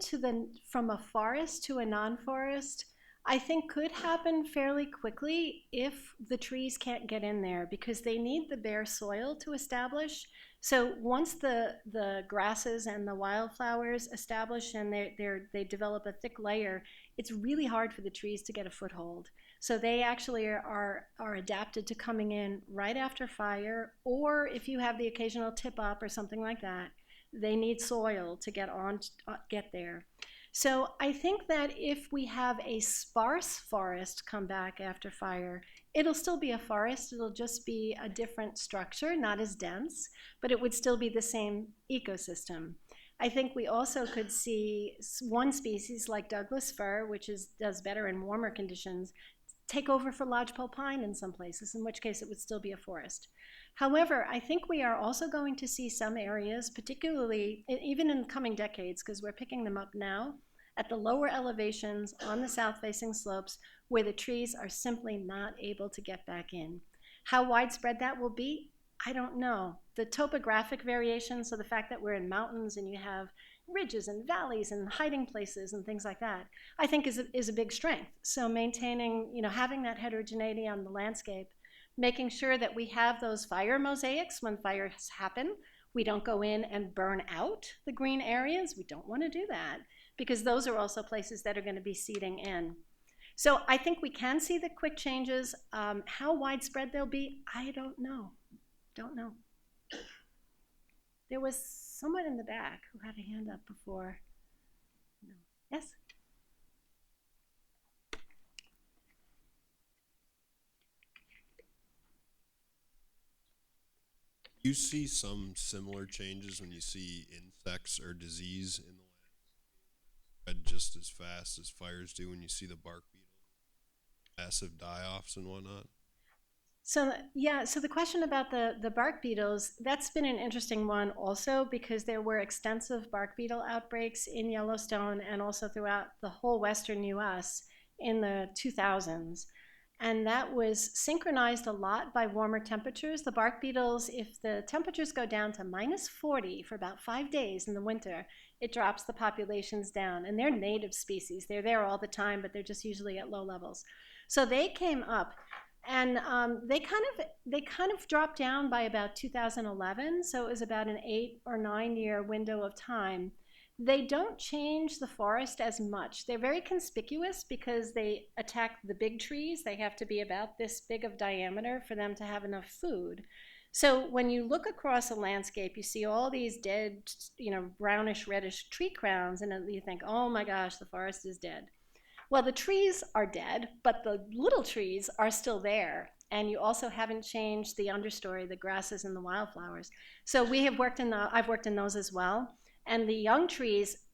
from a forest to a non-forest, I think could happen fairly quickly if the trees can't get in there, because they need the bare soil to establish. So once the grasses and the wildflowers establish and they develop a thick layer, it's really hard for the trees to get a foothold. So they actually are adapted to coming in right after fire, or if you have the occasional tip up or something like that, they need soil to get there. So I think that if we have a sparse forest come back after fire, it'll still be a forest. It'll just be a different structure, not as dense, but it would still be the same ecosystem. I think we also could see one species like Douglas fir, which does better in warmer conditions, take over for lodgepole pine in some places, in which case it would still be a forest. However, I think we are also going to see some areas, particularly even in the coming decades, because we're picking them up now, at the lower elevations on the south-facing slopes where the trees are simply not able to get back in. How widespread that will be, I don't know. The topographic variation, so the fact that we're in mountains and you have ridges and valleys and hiding places and things like that, I think is a big strength. So maintaining, having that heterogeneity on the landscape, making sure that we have those fire mosaics when fires happen. We don't go in and burn out the green areas. We don't want to do that, because those are also places that are going to be seeding in. So I think we can see the quick changes. How widespread they'll be, I don't know. don't know. There was someone in the back who had a hand up before. No. Yes? You see some similar changes when you see insects or disease in the land spread just as fast as fires do when you see the bark beetle, massive die-offs and whatnot? So yeah, so the question about the bark beetles, that's been an interesting one also, because there were extensive bark beetle outbreaks in Yellowstone and also throughout the whole western US in the 2000s. And that was synchronized a lot by warmer temperatures. The bark beetles, if the temperatures go down to -40 for about 5 days in the winter, it drops the populations down. And they're native species. They're there all the time, but they're just usually at low levels. So they came up, and they kind of dropped down by about 2011. So it was about an 8 or 9 year window of time. They don't change the forest as much. They're very conspicuous because they attack the big trees. They have to be about this big of diameter for them to have enough food. So when you look across a landscape, you see all these dead, brownish, reddish tree crowns, and you think, oh my gosh, the forest is dead. Well, the trees are dead, but the little trees are still there. And you also haven't changed the understory, the grasses and the wildflowers. So I've worked in those as well. And the young trees,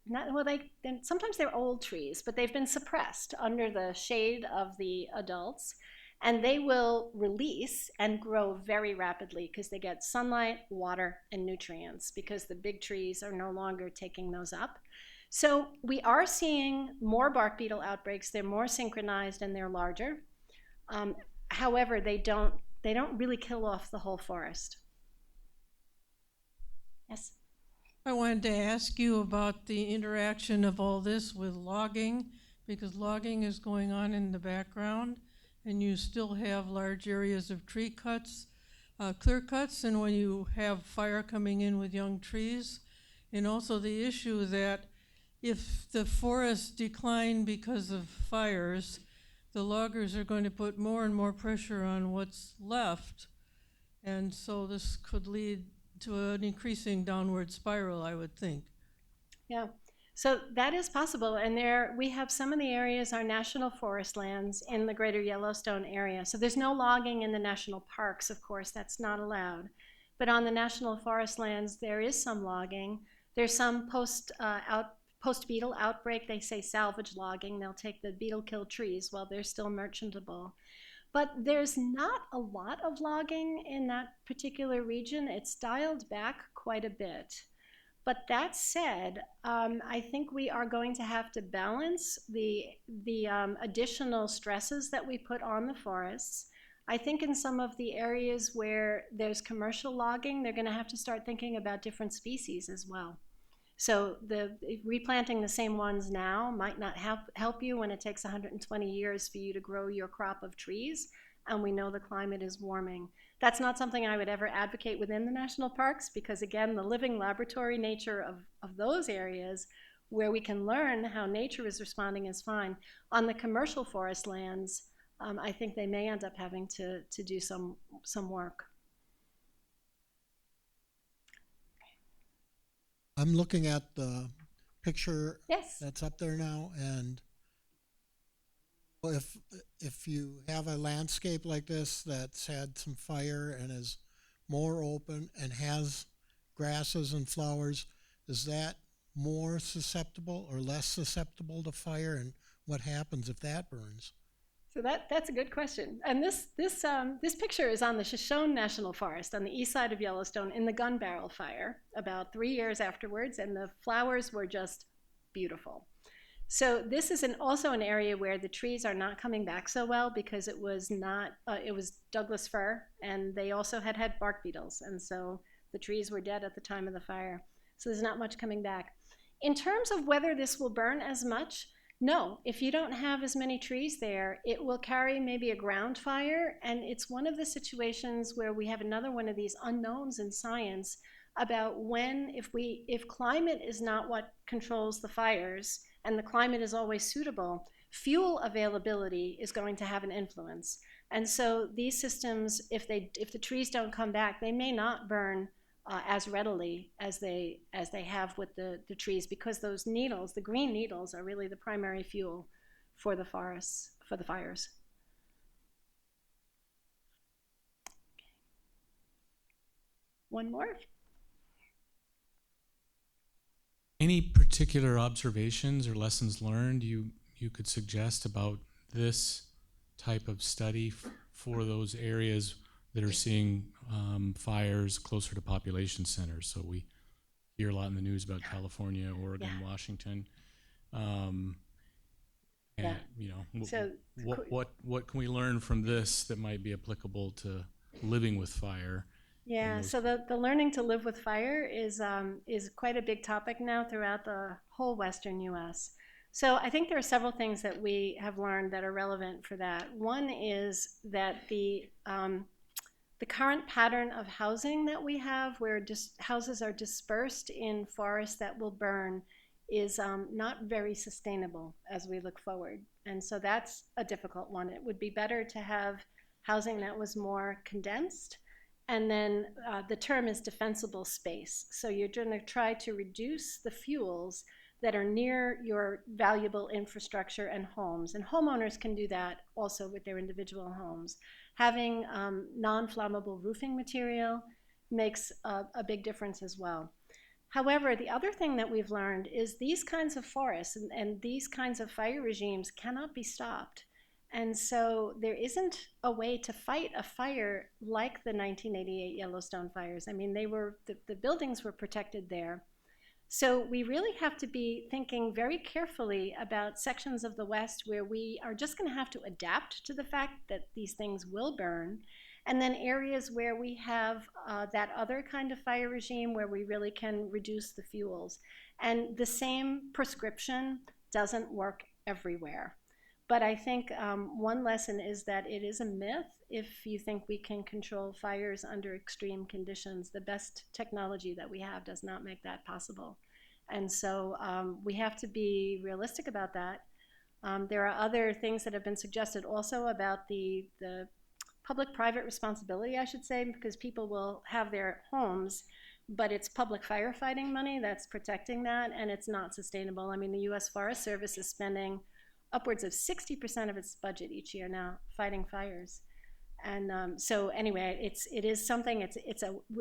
sometimes they're old trees, but they've been suppressed under the shade of the adults, and they will release and grow very rapidly because they get sunlight, water, and nutrients, because the big trees are no longer taking those up. So we are seeing more bark beetle outbreaks. They're more synchronized and they're larger. However, they don't really kill off the whole forest. Yes? I wanted to ask you about the interaction of all this with logging, because logging is going on in the background, and you still have large areas of tree cuts, clear cuts, and when you have fire coming in with young trees, and also the issue that if the forests decline because of fires, the loggers are going to put more and more pressure on what's left, and so this could lead to an increasing downward spiral, I would think. Yeah, so that is possible. And we have some of the areas are national forest lands in the greater Yellowstone area. So there's no logging in the national parks, of course, that's not allowed. But on the national forest lands, there is some logging. There's some post-beetle outbreak, they say salvage logging. They'll take the beetle-killed trees while they're still merchantable. But there's not a lot of logging in that particular region. It's dialed back quite a bit. But that said, I think we are going to have to balance the additional stresses that we put on the forests. I think in some of the areas where there's commercial logging, they're going to have to start thinking about different species as well. So replanting the same ones now might not help you when it takes 120 years for you to grow your crop of trees, and we know the climate is warming. That's not something I would ever advocate within the national parks, because again, the living laboratory nature of those areas where we can learn how nature is responding is fine. On the commercial forest lands, I think they may end up having to do some work. I'm looking at the picture Yes. that's up there now, and if you have a landscape like this that's had some fire and is more open and has grasses and flowers, is that more susceptible or less susceptible to fire, and what happens if that burns? So that's a good question. And this picture is on the Shoshone National Forest on the east side of Yellowstone in the gun barrel fire about 3 years afterwards, and the flowers were just beautiful. So this is also an area where the trees are not coming back so well because it was Douglas fir, and they also had bark beetles, and so the trees were dead at the time of the fire. So there's not much coming back. In terms of whether this will burn as much, no, if you don't have as many trees there, it will carry maybe a ground fire, and it's one of the situations where we have another one of these unknowns in science about if climate is not what controls the fires, and the climate is always suitable, fuel availability is going to have an influence. And so these systems, if the trees don't come back, they may not burn as readily as they have with the trees, because those needles, the green needles, are really the primary fuel for the forests, for the fires. One more. Any particular observations or lessons learned you could suggest about this type of study for those areas that are seeing fires closer to population centers? So we hear a lot in the news about California, Oregon, Yeah. Washington. Yeah. And, you know, So what can we learn from this that might be applicable to living with fire? yeah, so the learning to live with fire is quite a big topic now throughout the whole Western U.S. So I think there are several things that we have learned that are relevant for that. One is that the current pattern of housing that we have, where houses are dispersed in forests that will burn, is not very sustainable as we look forward. And so that's a difficult one. It would be better to have housing that was more condensed. And then the term is defensible space. So you're going to try to reduce the fuels that are near your valuable infrastructure and homes. And homeowners can do that also with their individual homes. Having non-flammable roofing material makes a big difference as well. However, the other thing that we've learned is these kinds of forests and these kinds of fire regimes cannot be stopped. And so there isn't a way to fight a fire like the 1988 Yellowstone fires. I mean, the buildings were protected there. So we really have to be thinking very carefully about sections of the West where we are just going to have to adapt to the fact that these things will burn, and then areas where we have that other kind of fire regime where we really can reduce the fuels. And the same prescription doesn't work everywhere. But I think one lesson is that it is a myth if you think we can control fires under extreme conditions. The best technology that we have does not make that possible. And so we have to be realistic about that. There are other things that have been suggested also about the public-private responsibility, I should say, because people will have their homes, but it's public firefighting money that's protecting that, and it's not sustainable. I mean, the U.S. Forest Service is spending upwards of 60% of its budget each year now fighting fires. And so anyway, it is something,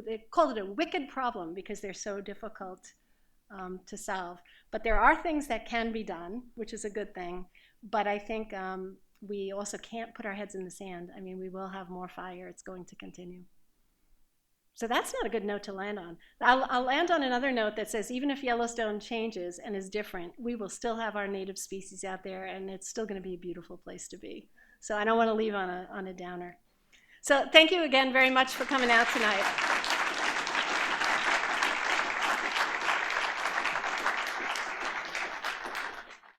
they call it a wicked problem because they're so difficult to solve. But there are things that can be done, which is a good thing. But I think we also can't put our heads in the sand. I mean, we will have more fire. It's going to continue. So that's not a good note to land on. I'll land on another note that says even if Yellowstone changes and is different, we will still have our native species out there, and it's still going to be a beautiful place to be. So I don't want to leave on a downer. So thank you again very much for coming out tonight.